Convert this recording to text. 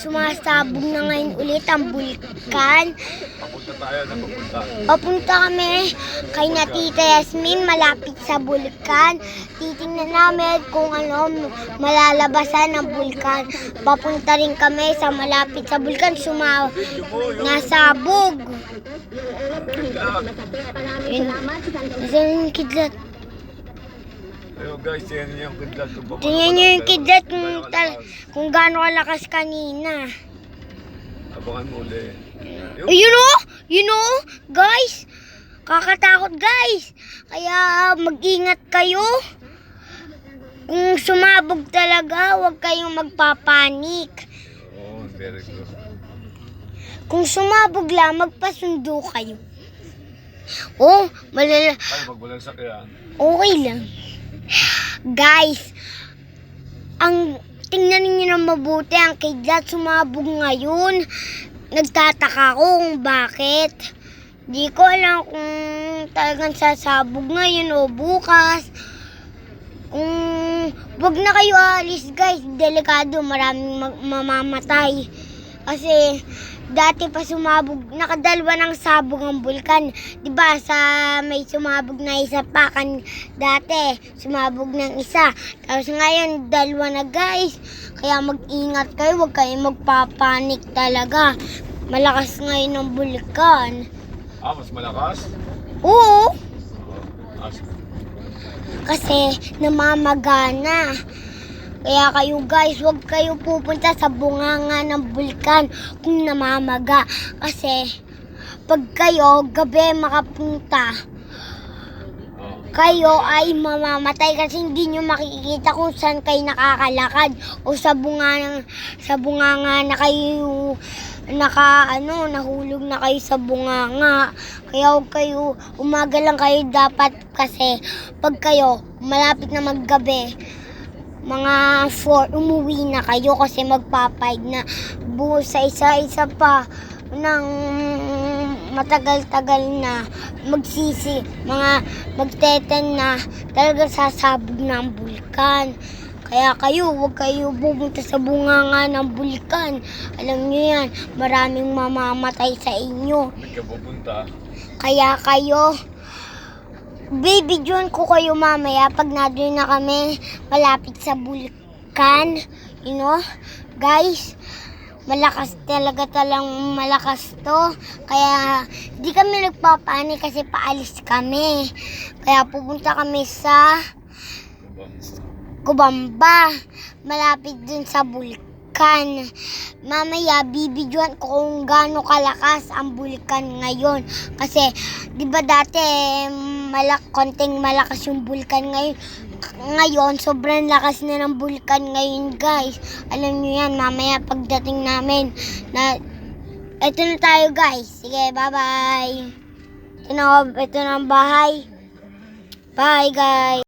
Sumasabog na ngayon ulit ang bulkan. Papunta tayo na papunta. Papunta kami kay na Tita Yasmin malapit sa bulkan. Titingnan namin kung malalabasan ng bulkan. Papunta rin kami sa malapit sa bulkan. Nasabog. Nasaan yung kidlat? Ayun guys, yan yung kidlat. Tingnan nyo yung kidlat kung gaano kalakas kanina. Abangan mo ulit. You know, guys, kakatakot guys. Kaya mag-ingat kayo. Kung sumabog talaga, huwag kayong magpapanik. Oo, very good. Kung sumabog lang, magpasundo kayo. Oh, Ay, magbalansak yan. okay lang. Guys, tingnan niyo na mabuti ang kidlat sumabog ngayon. Nagtataka ako kung bakit. Di ko alam kung talagang sasabog ngayon o bukas. Wag na kayo alis guys, delikado, maraming mamamatay. Kasi dati pa sumabog, nakadalwa ng sabog ang bulkan. Diba sa may sumabog na isa pa dati, sumabog ng isa. Tapos ngayon, dalawa na guys. Kaya mag-ingat kayo, huwag kayong magpapanik talaga. Malakas ngayon ang bulkan. Mas malakas? Oo, As kasi namamagana. Kaya kayo guys, huwag kayo pupunta sa bunganga ng bulkan kung namamaga. Kasi pag kayo gabi makapunta, kayo ay mamamatay kasi hindi nyo makikita kung saan kayo nakakalakad o sa bunganga na kayo nahulog na kayo sa bunganga. Kaya huwag kayo, umaga lang kayo dapat kasi pag kayo malapit na maggabi, mga 4, umuwi na kayo kasi magpapaig na buhos sa isa-isa pa ng matagal-tagal na magteten na talaga sasabog na ang bulkan. Kaya kayo, huwag kayo pupunta sa bunganga ng bulkan. Alam nyo yan, maraming mamamatay sa inyo. hindi ka pupunta. Kaya kayo, bibidyoan ko kayo mamaya pag nandun na kami malapit sa bulkan. You know, guys, malakas malakas to. Kaya di kami nagpapanik kasi paalis kami. Kaya pupunta kami sa Kubamba, malapit dun sa bulkan. Mamaya bibidyoan ko kung gaano kalakas ang bulkan ngayon. Kasi di ba dati konting malakas yung bulkan ngayon. Ngayon sobrang lakas na ng bulkan ngayon guys. Alam niyo yan, mamaya pagdating namin eto na tayo guys. Sige, bye bye. Ito na ang bahay. Bye guys.